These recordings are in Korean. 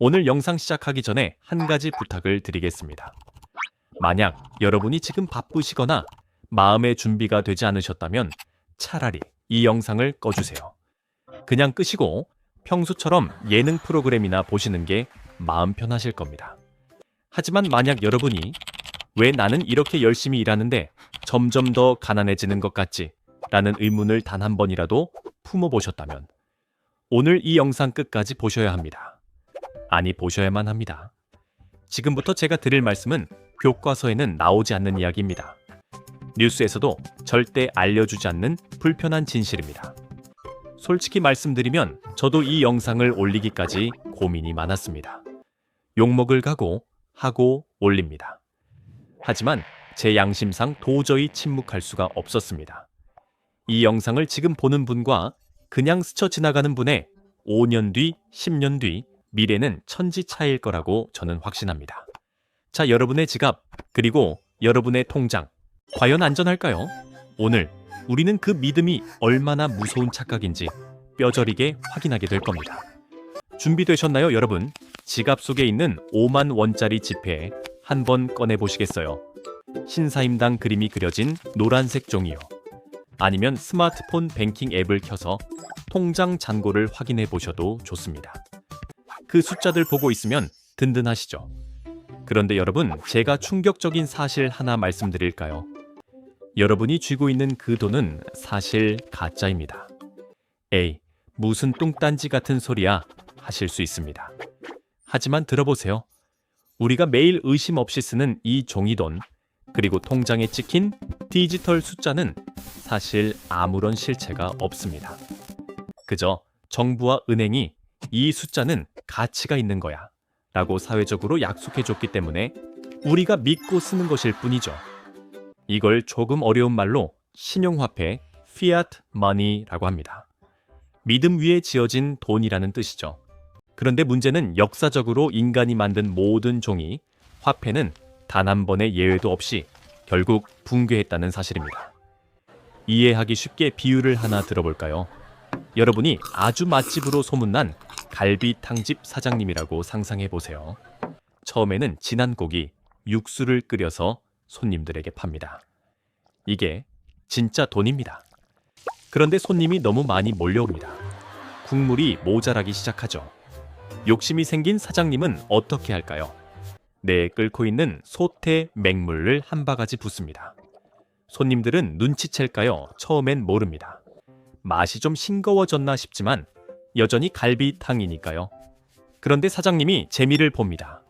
오늘 영상 시작하기 전에 한 가지 부탁을 드리겠습니다. 만약 여러분이 지금 바쁘시거나 마음의 준비가 되지 않으셨다면 차라리 이 영상을 꺼주세요. 그냥 끄시고 평소처럼 예능 프로그램이나 보시는 게 마음 편하실 겁니다. 하지만 만약 여러분이 왜 나는 이렇게 열심히 일하는데 점점 더 가난해지는 것 같지? 라는 의문을 단 한 번이라도 품어보셨다면 오늘 이 영상 끝까지 보셔야 합니다. 아니, 보셔야만 합니다. 지금부터 제가 드릴 말씀은 교과서에는 나오지 않는 이야기입니다. 뉴스에서도 절대 알려주지 않는 불편한 진실입니다. 솔직히 말씀드리면 저도 이 영상을 올리기까지 고민이 많았습니다. 욕먹을 각오 하고 올립니다. 하지만 제 양심상 도저히 침묵할 수가 없었습니다. 이 영상을 지금 보는 분과 그냥 스쳐 지나가는 분의 5년 뒤, 10년 뒤 미래는 천지 차이일 거라고 저는 확신합니다. 자, 여러분의 지갑 그리고 여러분의 통장 과연 안전할까요? 오늘 우리는 그 믿음이 얼마나 무서운 착각인지 뼈저리게 확인하게 될 겁니다. 준비되셨나요, 여러분? 지갑 속에 있는 5만 원짜리 지폐 한번 꺼내보시겠어요? 신사임당 그림이 그려진 노란색 종이요. 아니면 스마트폰 뱅킹 앱을 켜서 통장 잔고를 확인해 보셔도 좋습니다. 그 숫자들 보고 있으면 든든하시죠? 그런데 여러분, 제가 충격적인 사실 하나 말씀드릴까요? 여러분이 쥐고 있는 그 돈은 사실 가짜입니다. 에이, 무슨 뚱딴지 같은 소리야 하실 수 있습니다. 하지만 들어보세요. 우리가 매일 의심 없이 쓰는 이 종이돈, 그리고 통장에 찍힌 디지털 숫자는 사실 아무런 실체가 없습니다. 그저 정부와 은행이 이 숫자는 가치가 있는 거야 라고 사회적으로 약속해줬기 때문에 우리가 믿고 쓰는 것일 뿐이죠. 이걸 조금 어려운 말로 신용화폐, fiat money라고 합니다. 믿음 위에 지어진 돈이라는 뜻이죠. 그런데 문제는 역사적으로 인간이 만든 모든 종이, 화폐는 단 한 번의 예외도 없이 결국 붕괴했다는 사실입니다. 이해하기 쉽게 비유를 하나 들어볼까요? 여러분이 아주 맛집으로 소문난 갈비탕집 사장님이라고 상상해보세요. 처음에는 진한 고기, 육수를 끓여서 손님들에게 팝니다. 이게 진짜 돈입니다. 그런데 손님이 너무 많이 몰려옵니다. 국물이 모자라기 시작하죠. 욕심이 생긴 사장님은 어떻게 할까요? 네, 끓고 있는 소태 맹물을 한 바가지 붓습니다. 손님들은 눈치챌까요? 처음엔 모릅니다. 맛이 좀 싱거워졌나 싶지만 여전히 갈비탕이니까요. 그런데 사장님이 재미를 봅니다.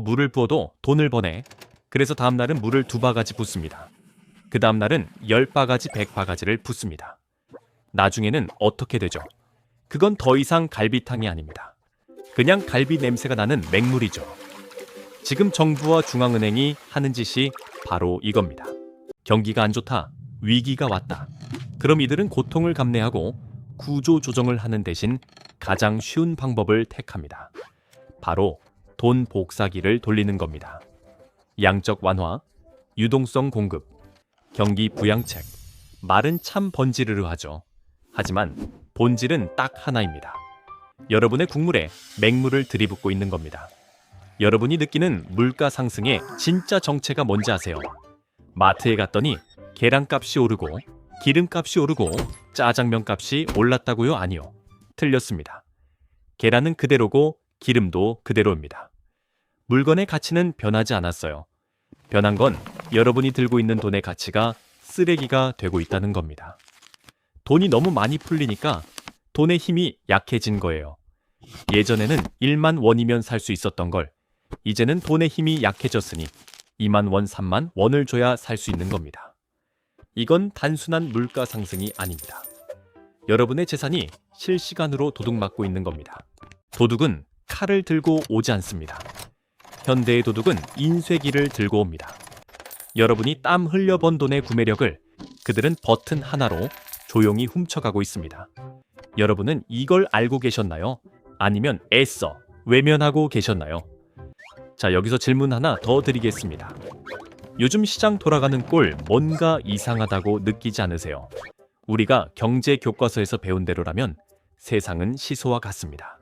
물을 부어도 돈을 버네. 그래서 다음날은 물을 2바가지 붓습니다. 그 다음날은 10바가지, 100바가지를 붓습니다. 나중에는 어떻게 되죠? 그건 더 이상 갈비탕이 아닙니다. 그냥 갈비 냄새가 나는 맹물이죠. 지금 정부와 중앙은행이 하는 짓이 바로 이겁니다. 경기가 안 좋다, 위기가 왔다. 그럼 이들은 고통을 감내하고 구조 조정을 하는 대신 가장 쉬운 방법을 택합니다. 바로 돈 복사기를 돌리는 겁니다. 양적 완화, 유동성 공급, 경기 부양책, 말은 참 번지르르 하죠. 하지만 본질은 딱 하나입니다. 여러분의 국물에 맹물을 들이붓고 있는 겁니다. 여러분이 느끼는 물가 상승의 진짜 정체가 뭔지 아세요? 마트에 갔더니 계란값이 오르고 기름값이 오르고 짜장면 값이 올랐다고요? 아니요. 틀렸습니다. 계란은 그대로고 기름도 그대로입니다. 물건의 가치는 변하지 않았어요. 변한 건 여러분이 들고 있는 돈의 가치가 쓰레기가 되고 있다는 겁니다. 돈이 너무 많이 풀리니까 돈의 힘이 약해진 거예요. 예전에는 1만 원이면 살 수 있었던 걸 이제는 돈의 힘이 약해졌으니 2만 원, 3만 원을 줘야 살 수 있는 겁니다. 이건 단순한 물가 상승이 아닙니다. 여러분의 재산이 실시간으로 도둑맞고 있는 겁니다. 도둑은 칼을 들고 오지 않습니다. 현대의 도둑은 인쇄기를 들고 옵니다. 여러분이 땀 흘려 번 돈의 구매력을 그들은 버튼 하나로 조용히 훔쳐가고 있습니다. 여러분은 이걸 알고 계셨나요? 아니면 애써 외면하고 계셨나요? 자, 여기서 질문 하나 더 드리겠습니다. 요즘 시장 돌아가는 꼴 뭔가 이상하다고 느끼지 않으세요? 우리가 경제 교과서에서 배운 대로라면 세상은 시소와 같습니다.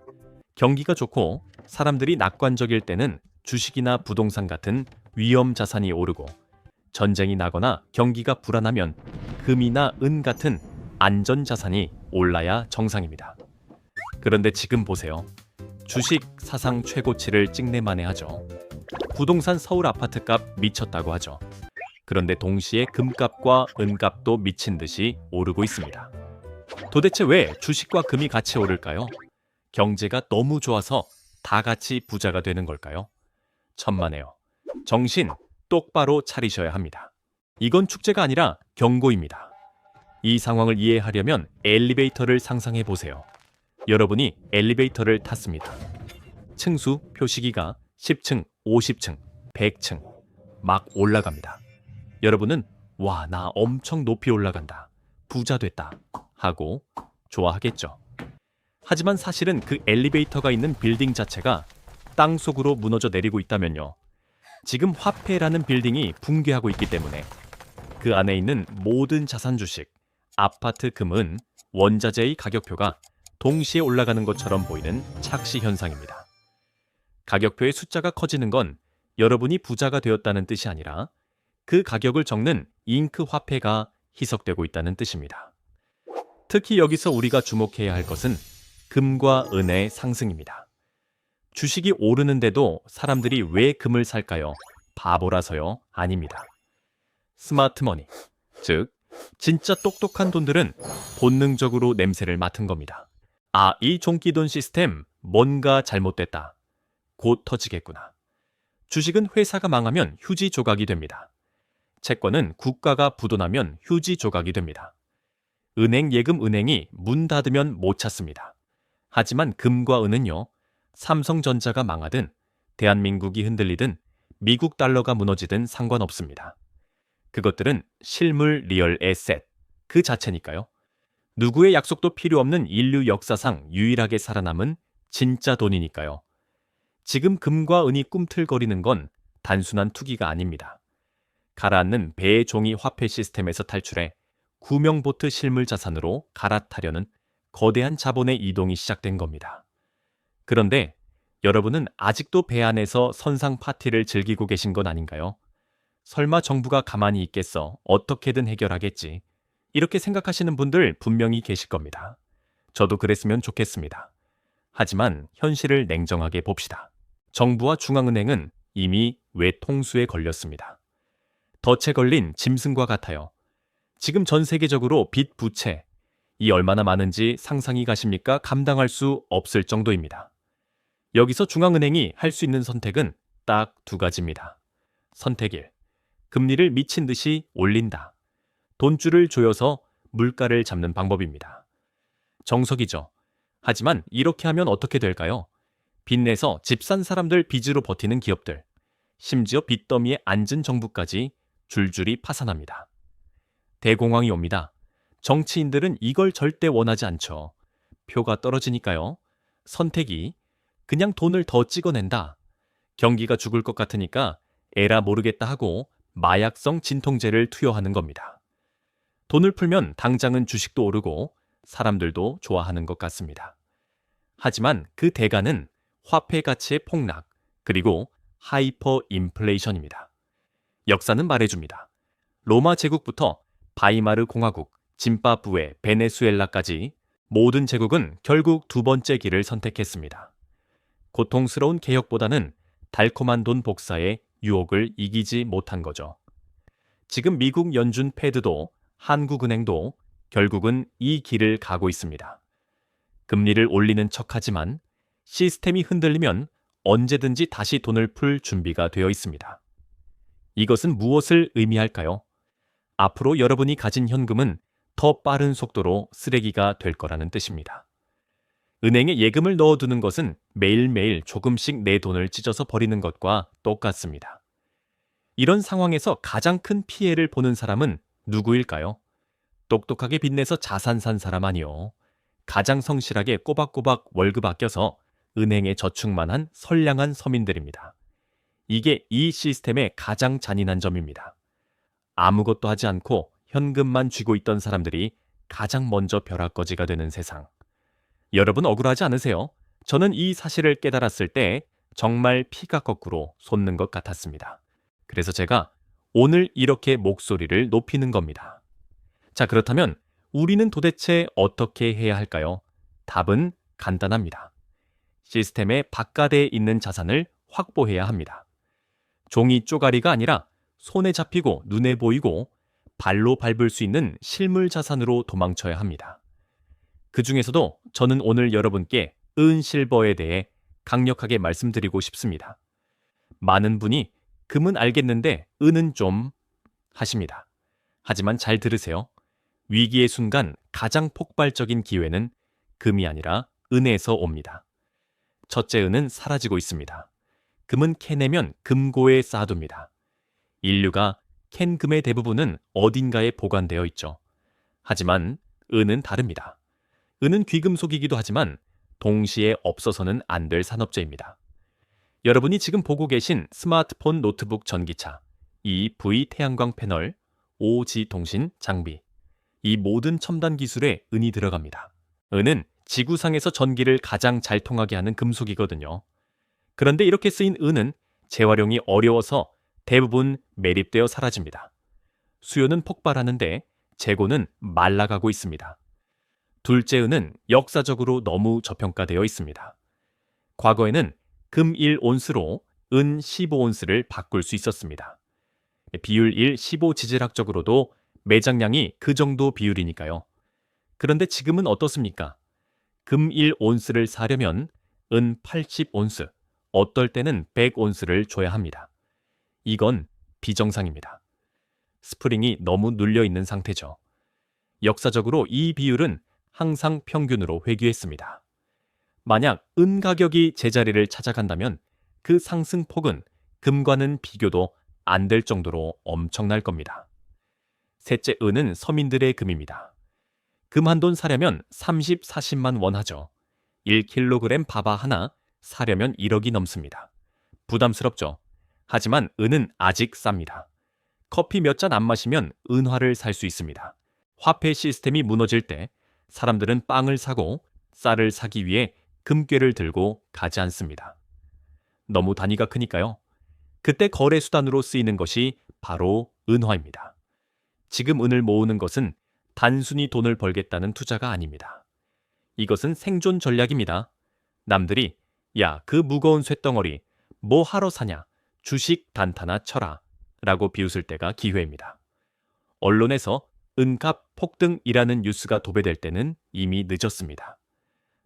경기가 좋고 사람들이 낙관적일 때는 주식이나 부동산 같은 위험 자산이 오르고, 전쟁이 나거나 경기가 불안하면 금이나 은 같은 안전 자산이 올라야 정상입니다. 그런데 지금 보세요. 주식 사상 최고치를 찍내만해 하죠. 부동산 서울 아파트값 미쳤다고 하죠. 그런데 동시에 금값과 은값도 미친 듯이 오르고 있습니다. 도대체 왜 주식과 금이 같이 오를까요? 경제가 너무 좋아서 다 같이 부자가 되는 걸까요? 천만에요. 정신 똑바로 차리셔야 합니다. 이건 축제가 아니라 경고입니다. 이 상황을 이해하려면 엘리베이터를 상상해 보세요. 여러분이 엘리베이터를 탔습니다. 층수 표시기가 10층, 50층, 100층 막 올라갑니다. 여러분은 와, 나 엄청 높이 올라간다, 부자 됐다 하고 좋아하겠죠. 하지만 사실은 그 엘리베이터가 있는 빌딩 자체가 땅속으로 무너져 내리고 있다면요. 지금 화폐라는 빌딩이 붕괴하고 있기 때문에 그 안에 있는 모든 자산 주식, 아파트, 금은 원자재의 가격표가 동시에 올라가는 것처럼 보이는 착시 현상입니다. 가격표의 숫자가 커지는 건 여러분이 부자가 되었다는 뜻이 아니라 그 가격을 적는 잉크 화폐가 희석되고 있다는 뜻입니다. 특히 여기서 우리가 주목해야 할 것은 금과 은의 상승입니다. 주식이 오르는데도 사람들이 왜 금을 살까요? 바보라서요? 아닙니다. 스마트머니, 즉 진짜 똑똑한 돈들은 본능적으로 냄새를 맡은 겁니다. 아, 이 종기돈 시스템 뭔가 잘못됐다. 곧 터지겠구나. 주식은 회사가 망하면 휴지 조각이 됩니다. 채권은 국가가 부도나면 휴지 조각이 됩니다. 은행 예금 은행이 문 닫으면 못 찾습니다. 하지만 금과 은은요, 삼성전자가 망하든 대한민국이 흔들리든 미국 달러가 무너지든 상관없습니다. 그것들은 실물 리얼 에셋 그 자체니까요. 누구의 약속도 필요 없는 인류 역사상 유일하게 살아남은 진짜 돈이니까요. 지금 금과 은이 꿈틀거리는 건 단순한 투기가 아닙니다. 가라앉는 배의 종이 화폐 시스템에서 탈출해 구명보트 실물 자산으로 갈아타려는 거대한 자본의 이동이 시작된 겁니다. 그런데 여러분은 아직도 배 안에서 선상 파티를 즐기고 계신 건 아닌가요? 설마 정부가 가만히 있겠어? 어떻게든 해결하겠지. 이렇게 생각하시는 분들 분명히 계실 겁니다. 저도 그랬으면 좋겠습니다. 하지만 현실을 냉정하게 봅시다. 정부와 중앙은행은 이미 외통수에 걸렸습니다. 덫에 걸린 짐승과 같아요. 지금 전 세계적으로 빚 부채, 이 얼마나 많은지 상상이 가십니까? 감당할 수 없을 정도입니다. 여기서 중앙은행이 할 수 있는 선택은 딱 두 가지입니다. 선택 1. 금리를 미친 듯이 올린다. 돈줄을 조여서 물가를 잡는 방법입니다. 정석이죠. 하지만 이렇게 하면 어떻게 될까요? 빚내서 집 산 사람들 빚으로 버티는 기업들, 심지어 빚더미에 앉은 정부까지 줄줄이 파산합니다. 대공황이 옵니다. 정치인들은 이걸 절대 원하지 않죠. 표가 떨어지니까요. 선택이 그냥 돈을 더 찍어낸다. 경기가 죽을 것 같으니까 에라 모르겠다 하고 마약성 진통제를 투여하는 겁니다. 돈을 풀면 당장은 주식도 오르고 사람들도 좋아하는 것 같습니다. 하지만 그 대가는 화폐 가치의 폭락, 그리고 하이퍼 인플레이션입니다. 역사는 말해줍니다. 로마 제국부터 바이마르 공화국, 짐바브웨, 베네수엘라까지 모든 제국은 결국 두 번째 길을 선택했습니다. 고통스러운 개혁보다는 달콤한 돈 복사의 유혹을 이기지 못한 거죠. 지금 미국 연준 패드도 한국은행도 결국은 이 길을 가고 있습니다. 금리를 올리는 척하지만 시스템이 흔들리면 언제든지 다시 돈을 풀 준비가 되어 있습니다. 이것은 무엇을 의미할까요? 앞으로 여러분이 가진 현금은 더 빠른 속도로 쓰레기가 될 거라는 뜻입니다. 은행에 예금을 넣어두는 것은 매일매일 조금씩 내 돈을 찢어서 버리는 것과 똑같습니다. 이런 상황에서 가장 큰 피해를 보는 사람은 누구일까요? 똑똑하게 빚내서 자산 산 사람 아니요. 가장 성실하게 꼬박꼬박 월급 아껴서 은행에 저축만 한 선량한 서민들입니다. 이게 이 시스템의 가장 잔인한 점입니다. 아무것도 하지 않고 현금만 쥐고 있던 사람들이 가장 먼저 벼락거지가 되는 세상. 여러분 억울하지 않으세요? 저는 이 사실을 깨달았을 때 정말 피가 거꾸로 솟는 것 같았습니다. 그래서 제가 오늘 이렇게 목소리를 높이는 겁니다. 자, 그렇다면 우리는 도대체 어떻게 해야 할까요? 답은 간단합니다. 시스템의 바깥에 있는 자산을 확보해야 합니다. 종이 쪼가리가 아니라 손에 잡히고 눈에 보이고 발로 밟을 수 있는 실물 자산으로 도망쳐야 합니다. 그 중에서도 저는 오늘 여러분께 은실버에 대해 강력하게 말씀드리고 싶습니다. 많은 분이 금은 알겠는데 은은 좀 하십니다. 하지만 잘 들으세요. 위기의 순간 가장 폭발적인 기회는 금이 아니라 은에서 옵니다. 첫째, 은은 사라지고 있습니다. 금은 캐내면 금고에 쌓아둡니다. 인류가 캔 금의 대부분은 어딘가에 보관되어 있죠. 하지만 은은 다릅니다. 은은 귀금속이기도 하지만 동시에 없어서는 안 될 산업재입니다. 여러분이 지금 보고 계신 스마트폰, 노트북, 전기차, EV 태양광 패널, 5G 통신 장비, 이 모든 첨단 기술에 은이 들어갑니다. 은은 지구상에서 전기를 가장 잘 통하게 하는 금속이거든요. 그런데 이렇게 쓰인 은은 재활용이 어려워서 대부분 매립되어 사라집니다. 수요는 폭발하는데 재고는 말라가고 있습니다. 둘째, 은은 역사적으로 너무 저평가되어 있습니다. 과거에는 금 1온스로 은 15온스를 바꿀 수 있었습니다. 비율 1, 15 지질학적으로도 매장량이 그 정도 비율이니까요. 그런데 지금은 어떻습니까? 금 1온스를 사려면 은 80온스, 어떨 때는 100온스를 줘야 합니다. 이건 비정상입니다. 스프링이 너무 눌려 있는 상태죠. 역사적으로 이 비율은 항상 평균으로 회귀했습니다. 만약 은 가격이 제자리를 찾아간다면 그 상승폭은 금과는 비교도 안 될 정도로 엄청날 겁니다. 셋째, 은은 서민들의 금입니다. 금 한 돈 사려면 30, 40만 원 하죠. 1kg 바바 하나 사려면 1억이 넘습니다. 부담스럽죠? 하지만 은은 아직 쌉니다. 커피 몇 잔 안 마시면 은화를 살 수 있습니다. 화폐 시스템이 무너질 때 사람들은 빵을 사고 쌀을 사기 위해 금괴를 들고 가지 않습니다. 너무 단위가 크니까요. 그때 거래 수단으로 쓰이는 것이 바로 은화입니다. 지금 은을 모으는 것은 단순히 돈을 벌겠다는 투자가 아닙니다. 이것은 생존 전략입니다. 남들이 야, 그 무거운 쇳덩어리 뭐 하러 사냐? 주식 단타나 쳐라 라고 비웃을 때가 기회입니다. 언론에서 은값 폭등이라는 뉴스가 도배될 때는 이미 늦었습니다.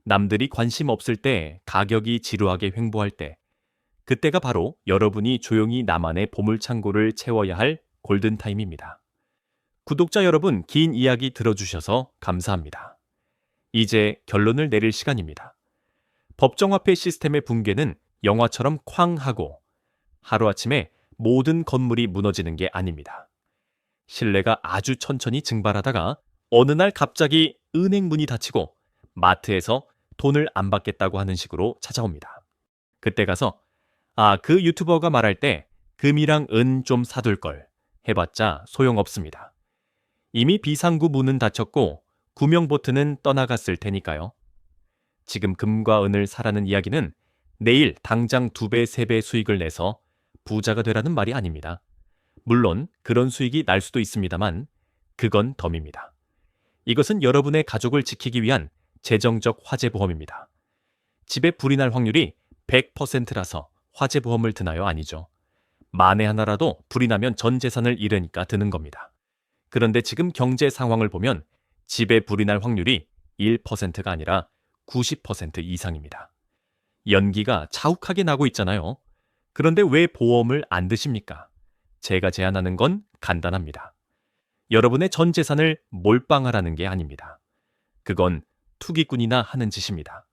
남들이 관심 없을 때, 가격이 지루하게 횡보할 때, 그때가 바로 여러분이 조용히 나만의 보물창고를 채워야 할 골든타임입니다. 구독자 여러분, 긴 이야기 들어주셔서 감사합니다. 이제 결론을 내릴 시간입니다. 법정화폐 시스템의 붕괴는 영화처럼 쾅 하고 하루아침에 모든 건물이 무너지는 게 아닙니다. 신뢰가 아주 천천히 증발하다가 어느 날 갑자기 은행 문이 닫히고 마트에서 돈을 안 받겠다고 하는 식으로 찾아옵니다. 그때 가서 그 유튜버가 말할 때 금이랑 은 좀 사둘 걸 해봤자 소용없습니다. 이미 비상구 문은 닫혔고 구명 보트는 떠나갔을 테니까요. 지금 금과 은을 사라는 이야기는 내일 당장 2배, 3배 수익을 내서 부자가 되라는 말이 아닙니다. 물론 그런 수익이 날 수도 있습니다만 그건 덤입니다. 이것은 여러분의 가족을 지키기 위한 재정적 화재보험입니다. 집에 불이 날 확률이 100%라서 화재보험을 드나요? 아니죠. 만에 하나라도 불이 나면 전 재산을 잃으니까 드는 겁니다. 그런데 지금 경제 상황을 보면 집에 불이 날 확률이 1%가 아니라 90% 이상입니다. 연기가 자욱하게 나고 있잖아요. 그런데 왜 보험을 안 드십니까? 제가 제안하는 건 간단합니다. 여러분의 전 재산을 몰빵하라는 게 아닙니다. 그건 투기꾼이나 하는 짓입니다.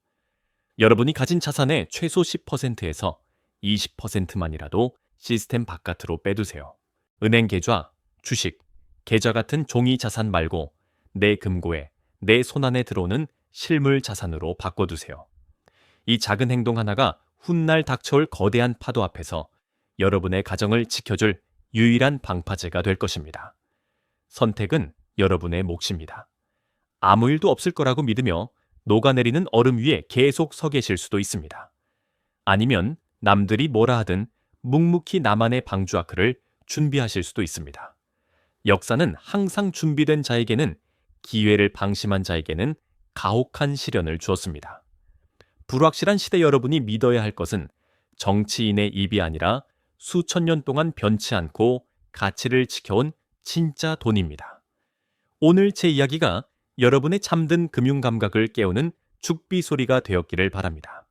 여러분이 가진 자산의 최소 10%에서 20%만이라도 시스템 바깥으로 빼두세요. 은행 계좌, 주식, 계좌 같은 종이 자산 말고 내 금고에, 내 손안에 들어오는 실물 자산으로 바꿔두세요. 이 작은 행동 하나가 훗날 닥쳐올 거대한 파도 앞에서 여러분의 가정을 지켜줄 유일한 방파제가 될 것입니다. 선택은 여러분의 몫입니다. 아무 일도 없을 거라고 믿으며 녹아내리는 얼음 위에 계속 서 계실 수도 있습니다. 아니면 남들이 뭐라 하든 묵묵히 나만의 방주아크를 준비하실 수도 있습니다. 역사는 항상 준비된 자에게는, 기회를 방심한 자에게는 가혹한 시련을 주었습니다. 불확실한 시대 여러분이 믿어야 할 것은 정치인의 입이 아니라 수천 년 동안 변치 않고 가치를 지켜온 진짜 돈입니다. 오늘 제 이야기가 여러분의 잠든 금융 감각을 깨우는 죽비 소리가 되었기를 바랍니다.